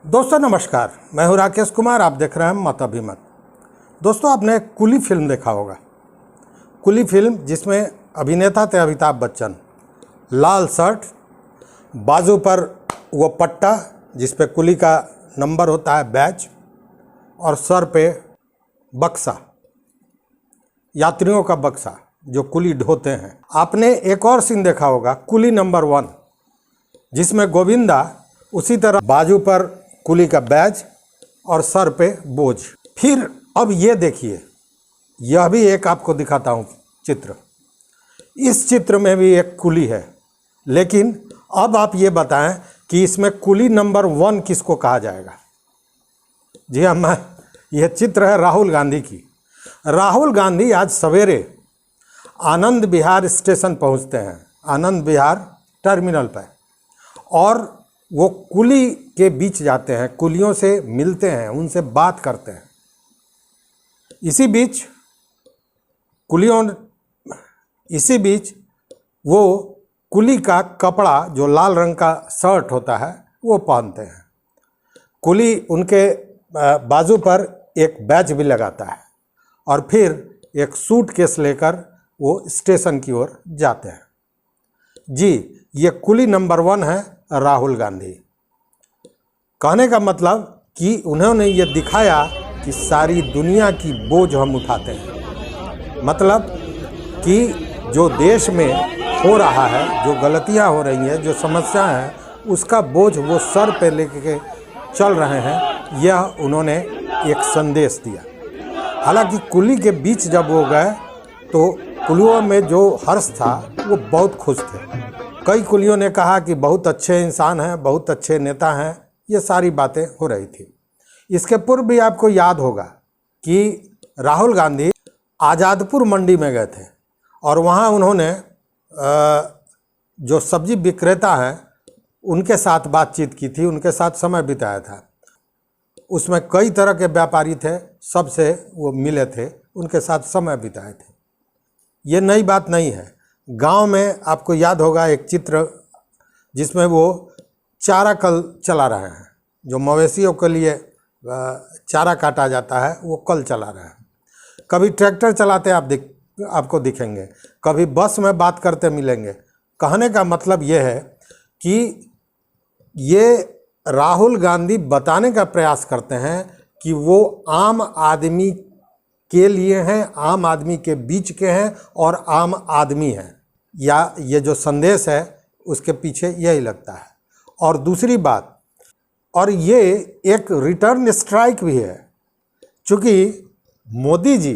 दोस्तों नमस्कार, मैं हूं राकेश कुमार। आप देख रहे हैं मत अभिमत। दोस्तों आपने कुली फिल्म देखा होगा। कुली फिल्म जिसमें अभिनेता थे अमिताभ बच्चन। लाल शर्ट, बाजू पर वो पट्टा जिस पे कुली का नंबर होता है, बैच, और सर पे बक्सा, यात्रियों का बक्सा जो कुली ढोते हैं। आपने एक और सीन देखा होगा, कुली नंबर 1, जिसमें गोविंदा उसी तरह बाजू पर कुली का बैज और सर पे बोझ। फिर अब ये देखिए, यह भी एक आपको दिखाता हूँ चित्र। इस चित्र में भी एक कुली है, लेकिन अब आप ये बताएं कि इसमें कुली नंबर 1 किसको कहा जाएगा। जी हाँ, यह चित्र है राहुल गांधी की। राहुल गांधी आज सवेरे आनंद विहार स्टेशन पहुंचते हैं, आनंद विहार टर्मिनल पर, और वो कुली के बीच जाते हैं, कुलियों से मिलते हैं, उनसे बात करते हैं। इसी बीच वो कुली का कपड़ा, जो लाल रंग का शर्ट होता है, वो पहनते हैं। कुली उनके बाजू पर एक बैज भी लगाता है और फिर एक सूटकेस लेकर वो स्टेशन की ओर जाते हैं। जी, ये कुली नंबर 1 है राहुल गांधी। कहने का मतलब कि उन्होंने ये दिखाया कि सारी दुनिया की बोझ हम उठाते हैं। मतलब कि जो देश में हो रहा है, जो गलतियां हो रही हैं, जो समस्या है, उसका बोझ वो सर पे लेके चल रहे हैं। यह उन्होंने एक संदेश दिया। हालांकि कुली के बीच जब वो गए तो कुलियों में जो हर्ष था वो बहुत खुश थे। कई कुलियों ने कहा कि बहुत अच्छे इंसान हैं, बहुत अच्छे नेता हैं। ये सारी बातें हो रही थी। इसके पूर्व भी आपको याद होगा कि राहुल गांधी आज़ादपुर मंडी में गए थे और वहाँ उन्होंने जो सब्जी विक्रेता हैं उनके साथ बातचीत की थी, उनके साथ समय बिताया था। उसमें कई तरह के व्यापारी थे, सबसे वो मिले थे, उनके साथ समय बिताए थे। ये नई बात नहीं है। गांव में आपको याद होगा एक चित्र जिसमें वो चारा कल चला रहे हैं, जो मवेशियों के लिए चारा काटा जाता है, वो कल चला रहे हैं। कभी ट्रैक्टर चलाते आपको दिखेंगे, कभी बस में बात करते मिलेंगे। कहने का मतलब ये है कि ये राहुल गांधी बताने का प्रयास करते हैं कि वो आम आदमी के लिए हैं, आम आदमी के बीच के हैं और आम आदमी हैं। या ये जो संदेश है उसके पीछे यही लगता है। और दूसरी बात, और ये एक रिटर्न स्ट्राइक भी है, चूँकि मोदी जी,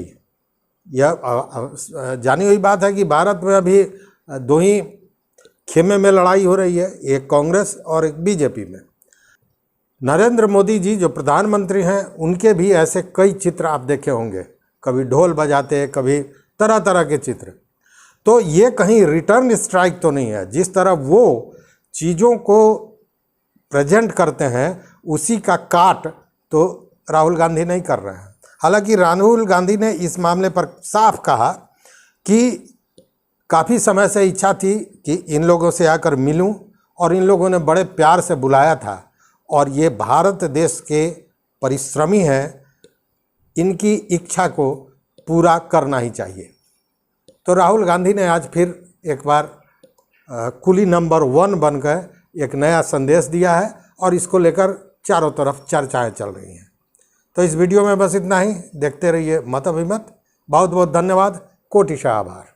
यह जानी हुई बात है कि भारत में अभी दो ही खेमे में लड़ाई हो रही है, एक कांग्रेस और एक बीजेपी में। नरेंद्र मोदी जी जो प्रधानमंत्री हैं, उनके भी ऐसे कई चित्र आप देखे होंगे, कभी ढोल बजाते, कभी तरह तरह के चित्र। तो ये कहीं रिटर्न स्ट्राइक तो नहीं है। जिस तरह वो चीज़ों को प्रेजेंट करते हैं, उसी का काट तो राहुल गांधी नहीं कर रहे हैं। हालांकि राहुल गांधी ने इस मामले पर साफ कहा कि काफ़ी समय से इच्छा थी कि इन लोगों से आकर मिलूं, और इन लोगों ने बड़े प्यार से बुलाया था, और ये भारत देश के परिश्रमी हैं, इनकी इच्छा को पूरा करना ही चाहिए। तो राहुल गांधी ने आज फिर एक बार कुली नंबर 1 बनकर एक नया संदेश दिया है, और इसको लेकर चारों तरफ चर्चाएं चल रही हैं। तो इस वीडियो में बस इतना ही। देखते रहिए मत अभिमत। बहुत बहुत धन्यवाद, कोटिशा आभार।